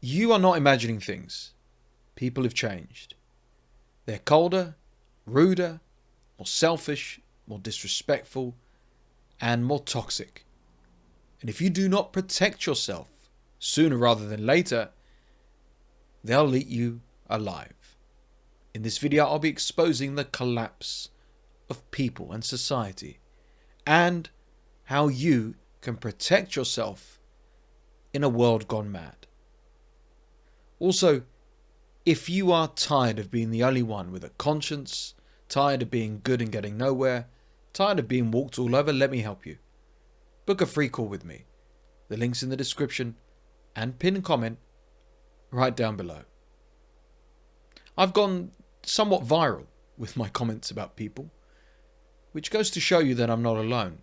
You are not imagining things. People have changed. They're colder, ruder, more selfish, more disrespectful, and more toxic. And if you do not protect yourself sooner rather than later, they'll eat you alive. In this video, I'll be exposing the collapse of people and society and how you can protect yourself in a world gone mad. Also, if you are tired of being the only one with a conscience, tired of being good and getting nowhere, tired of being walked all over, let me help you. Book a free call with me. The link's in the description and pinned comment right down below. I've gone somewhat viral with my comments about people, which goes to show you that I'm not alone.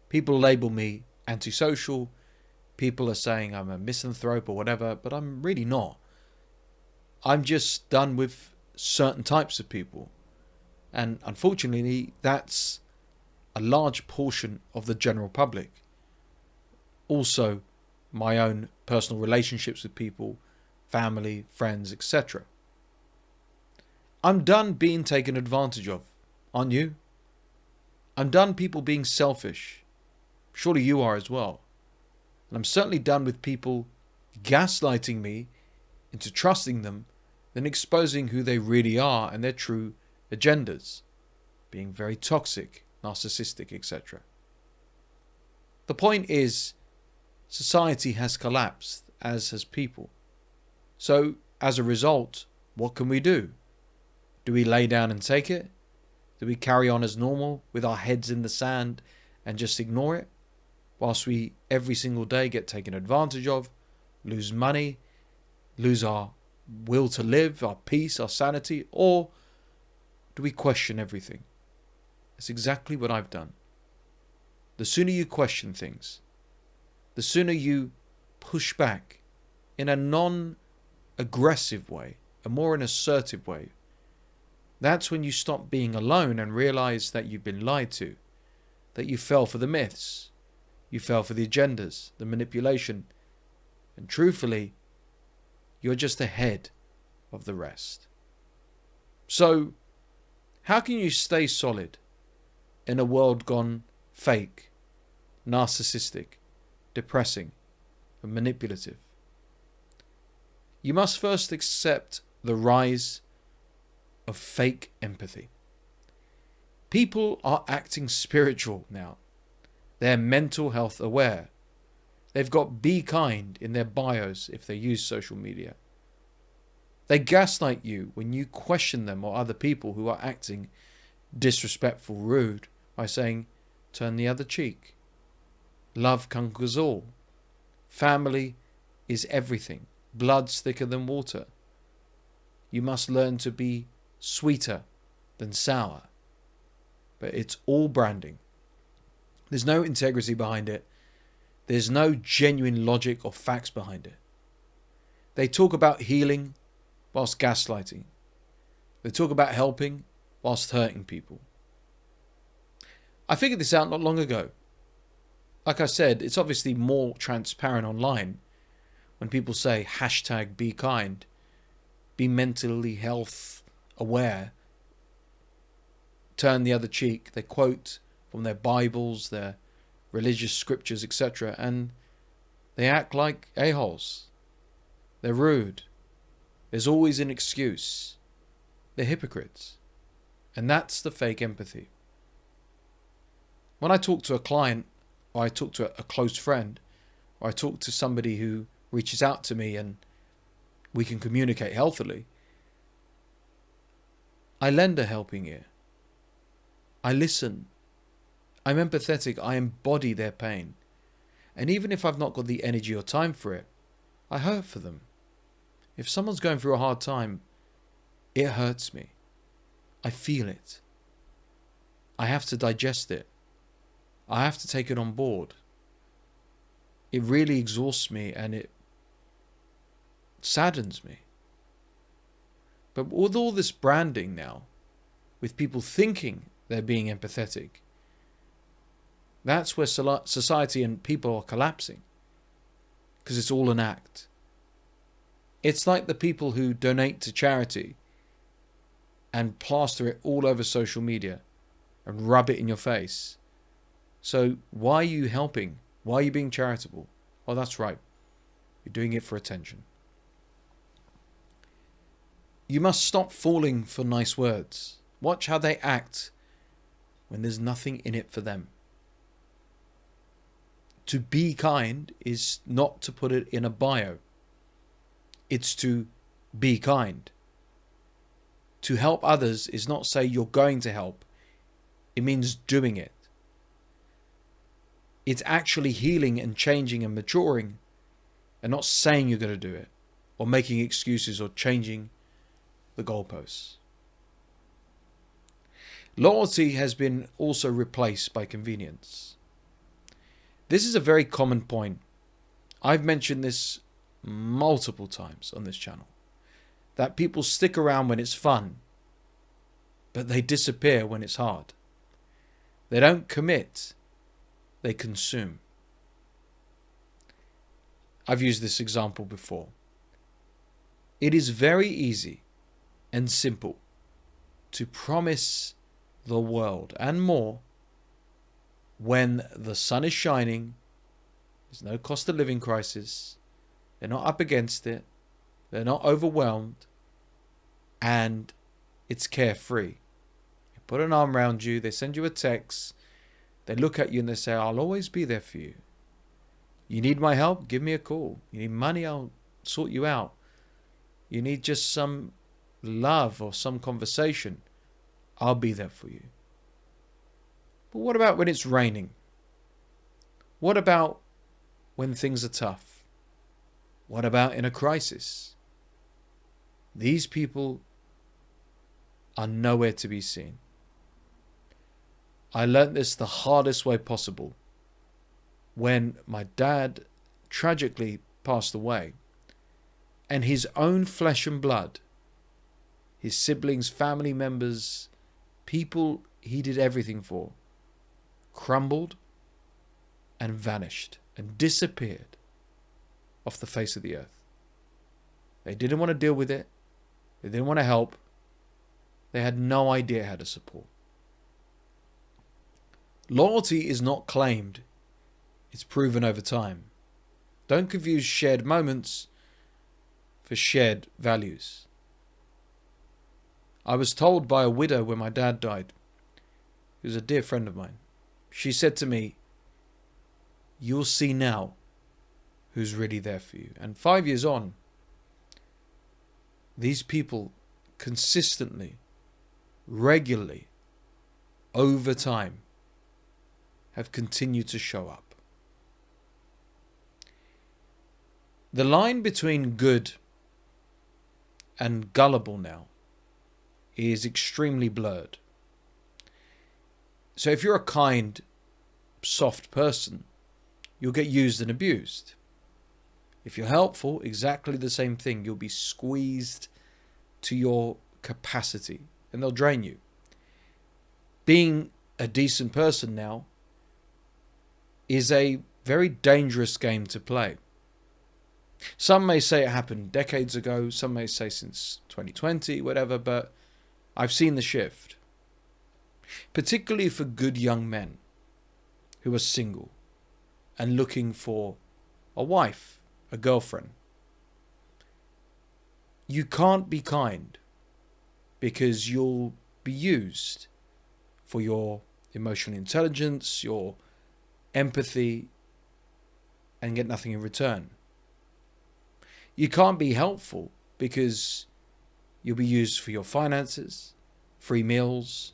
People label me antisocial, people are saying I'm a misanthrope or whatever, but I'm really not. I'm just done with certain types of people. And unfortunately, that's a large portion of the general public. Also, my own personal relationships with people, family, friends, etc. I'm done being taken advantage of, aren't you? I'm done people being selfish. Surely you are as well. And I'm certainly done with people gaslighting me into trusting them, then exposing who they really are and their true agendas, being very toxic, narcissistic, etc. The point is, society has collapsed, as has people. So, as a result, what can we do? Do we lay down and take it? Do we carry on as normal with our heads in the sand and just ignore it? Whilst we every single day get taken advantage of, lose money, lose our will to live, our peace, our sanity, or do we question everything? That's exactly what I've done. The sooner you question things, the sooner you push back in a non-aggressive way, a more an assertive way, that's when you stop being alone and realize that you've been lied to, that you fell for the myths, you fell for the agendas, the manipulation, and truthfully, you're just ahead of the rest. So, how can you stay solid in a world gone fake, narcissistic, depressing, and manipulative? You must first accept the rise of fake empathy. People are acting spiritual now. They're mental health aware. They've got be kind in their bios if they use social media. They gaslight you when you question them or other people who are acting disrespectful, rude, by saying, turn the other cheek. Love conquers all. Family is everything. Blood's thicker than water. You must learn to be sweeter than sour. But it's all branding. There's no integrity behind it. There's no genuine logic or facts behind it. They talk about healing whilst gaslighting. They talk about helping whilst hurting people. I figured this out not long ago. Like I said, it's obviously more transparent online when people say hashtag be kind, be mentally health aware, turn the other cheek. They quote from their Bibles, their religious scriptures, etc. And they act like a-holes. They're rude. There's always an excuse. They're hypocrites. And that's the fake empathy. When I talk to a client, or I talk to a close friend, or I talk to somebody who reaches out to me and we can communicate healthily, I lend a helping ear. I listen. I'm empathetic. I embody their pain. And even if I've not got the energy or time for it, I hurt for them. If someone's going through a hard time, it hurts me. I feel it. I have to digest it. I have to take it on board. It really exhausts me and it saddens me. But with all this branding now, with people thinking they're being empathetic, that's where society and people are collapsing. Because it's all an act. It's like the people who donate to charity and plaster it all over social media and rub it in your face. So why are you helping? Why are you being charitable? Oh, that's right. You're doing it for attention. You must stop falling for nice words. Watch how they act when there's nothing in it for them. To be kind is not to put it in a bio. It's to be kind. To help others is not say you're going to help. It means doing it. It's actually healing and changing and maturing, and not saying you're going to do it or making excuses or changing the goalposts. Loyalty has been also replaced by convenience. This is a very common point. I've mentioned this multiple times on this channel, that people stick around when it's fun, but they disappear when it's hard. They don't commit, they consume. I've used this example before. It is very easy and simple to promise the world and more when the sun is shining, there's no cost of living crisis, they're not up against it, they're not overwhelmed, and it's carefree. You put an arm around you, they send you a text, they look at you and they say, I'll always be there for you. You need my help? Give me a call. You need money? I'll sort you out. You need just some love or some conversation? I'll be there for you. But what about when it's raining? What about when things are tough? What about in a crisis? These people are nowhere to be seen. I learnt this the hardest way possible when my dad tragically passed away, and his own flesh and blood, his siblings, family members, people he did everything for, crumbled and vanished and disappeared off the face of the earth. They didn't want to deal with it. They didn't want to help. They had no idea how to support. Loyalty is not claimed. It's proven over time. Don't confuse shared moments for shared values. I was told by a widow when my dad died, who was a dear friend of mine. She said to me, you'll see now who's really there for you. And 5 years on, these people consistently, regularly, over time, have continued to show up. The line between good and gullible now is extremely blurred. So if you're a kind, soft person, you'll get used and abused. If you're helpful, exactly the same thing. You'll be squeezed to your capacity and they'll drain you. Being a decent person now is a very dangerous game to play. Some may say it happened decades ago, some may say since 2020, whatever, but I've seen the shift. Particularly for good young men who are single and looking for a wife, a girlfriend. You can't be kind because you'll be used for your emotional intelligence, your empathy, and get nothing in return. You can't be helpful because you'll be used for your finances, free meals,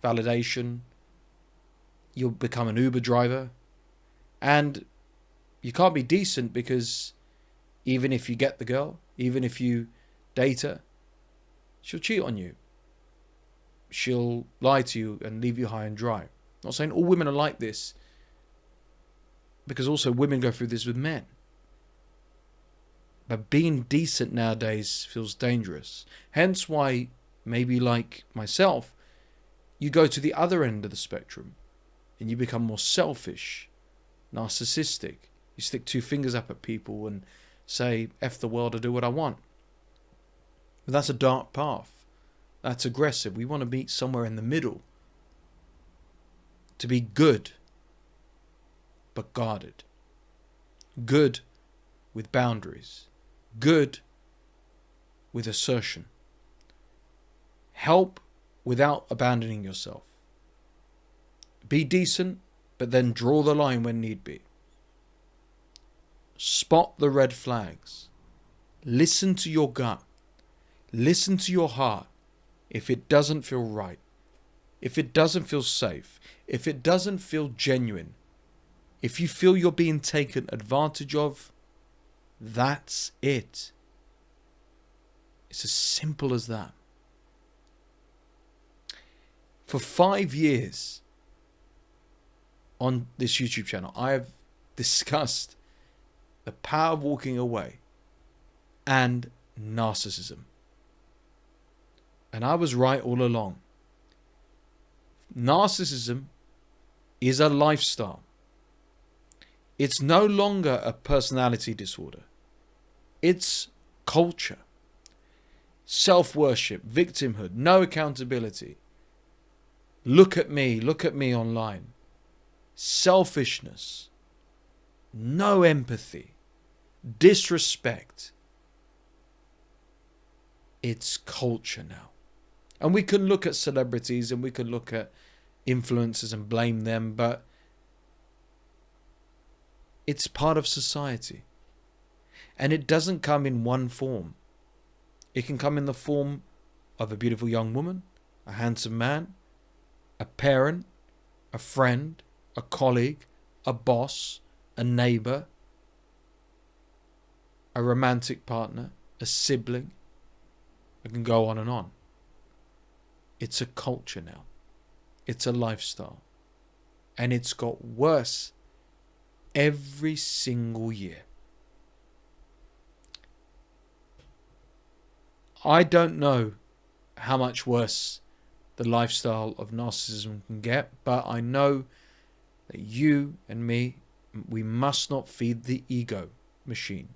validation. You'll become an Uber driver. And you can't be decent because even if you get the girl, even if you date her, she'll cheat on you. She'll lie to you and leave you high and dry. I'm not saying all women are like this, because also women go through this with men. But being decent nowadays feels dangerous. Hence why, maybe like myself, you go to the other end of the spectrum and you become more selfish, narcissistic. You stick two fingers up at people and say F the world, I do what I want. But that's a dark path. That's aggressive. We want to meet somewhere in the middle. To be good, but guarded. Good with boundaries. Good with assertion. Help without abandoning yourself. Be decent, but then draw the line when need be. Spot the red flags. Listen to your gut. Listen to your heart. If it doesn't feel right, if it doesn't feel safe, if it doesn't feel genuine, if you feel you're being taken advantage of, that's it. It's as simple as that. For 5 years on this YouTube channel, I have discussed the power of walking away and narcissism. And I was right all along. Narcissism is a lifestyle. It's no longer a personality disorder. It's culture. Self-worship, victimhood, no accountability. Look at me online. Selfishness, no empathy, disrespect. It's culture now. And we can look at celebrities and we can look at influencers and blame them, but it's part of society. And it doesn't come in one form. It can come in the form of a beautiful young woman, a handsome man, a parent, a friend, a colleague, a boss, a neighbor, a romantic partner, a sibling. I can go on and on. It's a culture now. It's a lifestyle. And it's got worse every single year. I don't know how much worse the lifestyle of narcissism can get, but I know that you and me, we must not feed the ego machine.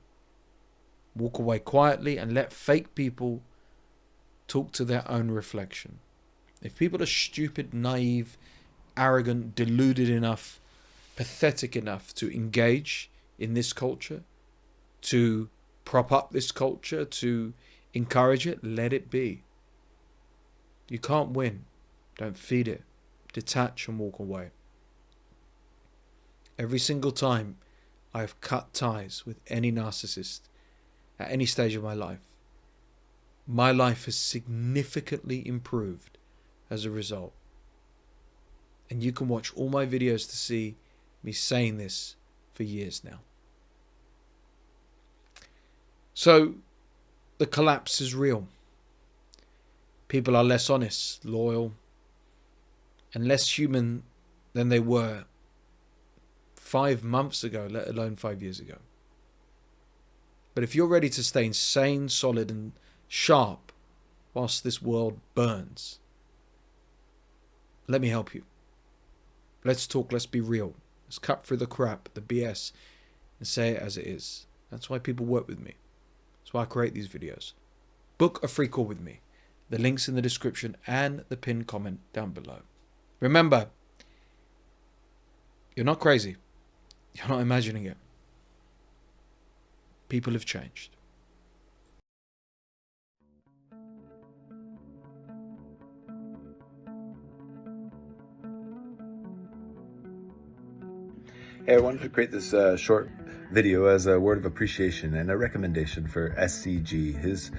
Walk away quietly and let fake people talk to their own reflection. If people are stupid, naive, arrogant, deluded enough, pathetic enough to engage in this culture, to prop up this culture, to encourage it, let it be. You can't win. Don't feed it. Detach and walk away. Every single time I have cut ties with any narcissist at any stage of my life has significantly improved as a result. And you can watch all my videos to see me saying this for years now. So the collapse is real. People are less honest, loyal, and less human than they were 5 months ago, let alone 5 years ago. But if you're ready to stay sane, solid, and sharp whilst this world burns, let me help you. Let's talk, let's be real. Let's cut through the crap, the BS, and say it as it is. That's why people work with me. That's why I create these videos. Book a free call with me. The link's in the description and the pinned comment down below. Remember, you're not crazy. You're not imagining it. People have changed. Hey, I wanted to create this short video as a word of appreciation and a recommendation for SCG. His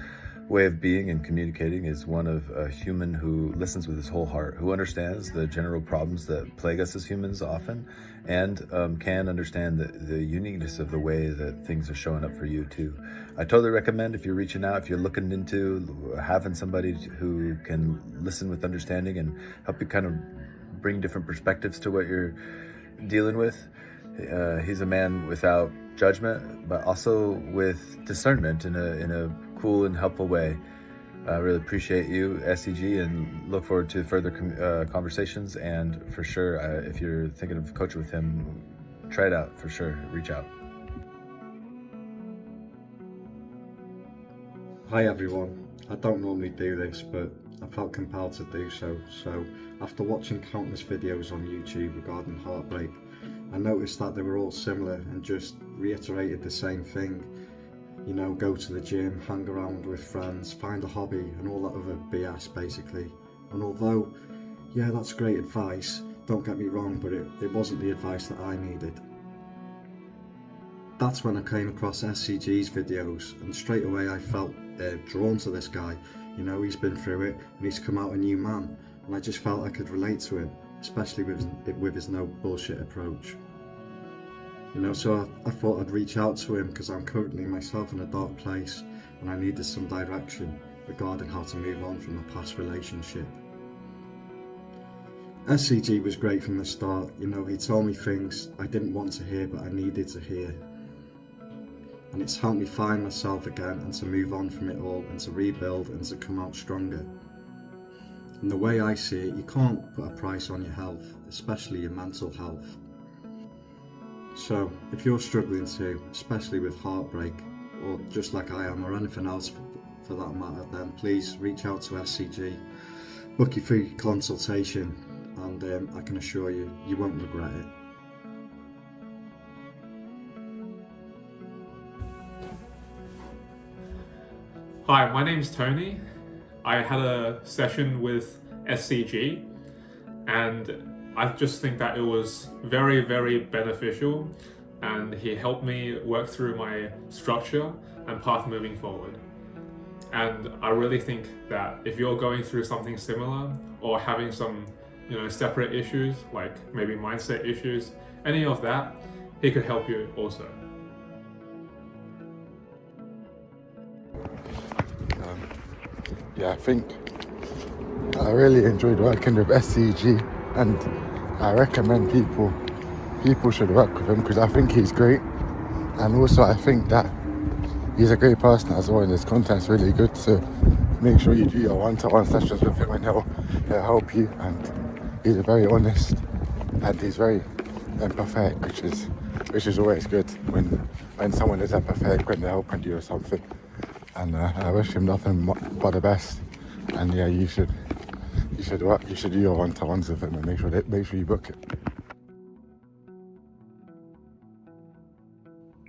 way of being and communicating is one of a human who listens with his whole heart, who understands the general problems that plague us as humans often, and can understand the uniqueness of the way that things are showing up for you too. I totally recommend, if you're reaching out, if you're looking into having somebody who can listen with understanding and help you kind of bring different perspectives to what you're dealing with. He's a man without judgment, but also with discernment in a cool and helpful way. I really appreciate you, SCG, and look forward to further conversations. And for sure, if you're thinking of coaching with him, try it out for sure. Reach out. Hi everyone, I don't normally do this, but I felt compelled to do so. So after watching countless videos on YouTube regarding heartbreak, I noticed that they were all similar and just reiterated the same thing. You know, go to the gym, hang around with friends, find a hobby and all that other BS basically. And although, yeah, that's great advice, don't get me wrong, but it wasn't the advice that I needed. That's when I came across SCG's videos, and straight away I felt drawn to this guy. You know, he's been through it and he's come out a new man, and I just felt I could relate to him, especially with his no bullshit approach. You know, so I thought I'd reach out to him because I'm currently myself in a dark place and I needed some direction regarding how to move on from a past relationship. SCG was great from the start. You know, he told me things I didn't want to hear but I needed to hear. And it's helped me find myself again and to move on from it all and to rebuild and to come out stronger. And the way I see it, you can't put a price on your health, especially your mental health. So if you're struggling too, especially with heartbreak, or just like I am, or anything else for that matter, then please reach out to SCG, book your free consultation, and I can assure you, you won't regret it. Hi, my name's Tony. I had a session with SCG and I just think that it was very, very beneficial, and he helped me work through my structure and path moving forward. And I really think that if you're going through something similar or having some, separate issues, like maybe mindset issues, any of that, he could help you also. Yeah, I think I really enjoyed working with SCG, and I recommend people should work with him because I think he's great, and also I think that he's a great person as well, and his content's really good, so make sure you do your one-to-one sessions with him and he'll help you. And he's very honest and he's very empathetic, which is always good when someone is empathetic when they're helping you or something. And I wish him nothing but the best. And yeah, you should do your one-to-ones with him and make sure you book it.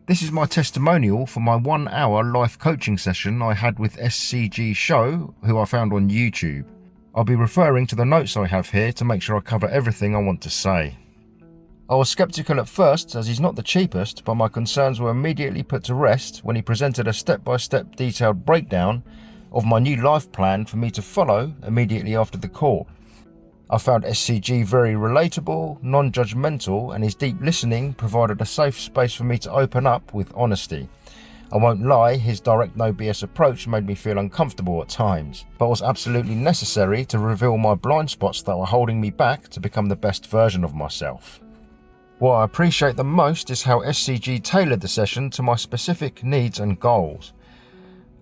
This is my testimonial for my 1-hour life coaching session I had with SCG Show, who I found on YouTube. I'll be referring to the notes I have here to make sure I cover everything I want to say. I was sceptical at first as he's not the cheapest, but my concerns were immediately put to rest when he presented a step-by-step detailed breakdown of my new life plan for me to follow immediately after the call. I found SCG very relatable, non-judgmental, and his deep listening provided a safe space for me to open up with honesty. I won't lie, his direct no BS approach made me feel uncomfortable at times, but was absolutely necessary to reveal my blind spots that were holding me back to become the best version of myself. What I appreciate the most is how SCG tailored the session to my specific needs and goals.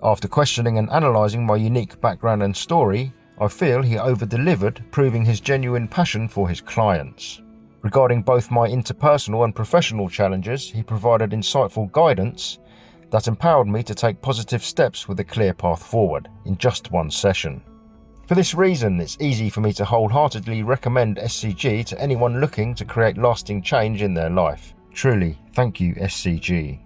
After questioning and analysing my unique background and story, I feel he over-delivered, proving his genuine passion for his clients. Regarding both my interpersonal and professional challenges, he provided insightful guidance that empowered me to take positive steps with a clear path forward in just one session. For this reason, it's easy for me to wholeheartedly recommend SCG to anyone looking to create lasting change in their life. Truly, thank you, SCG.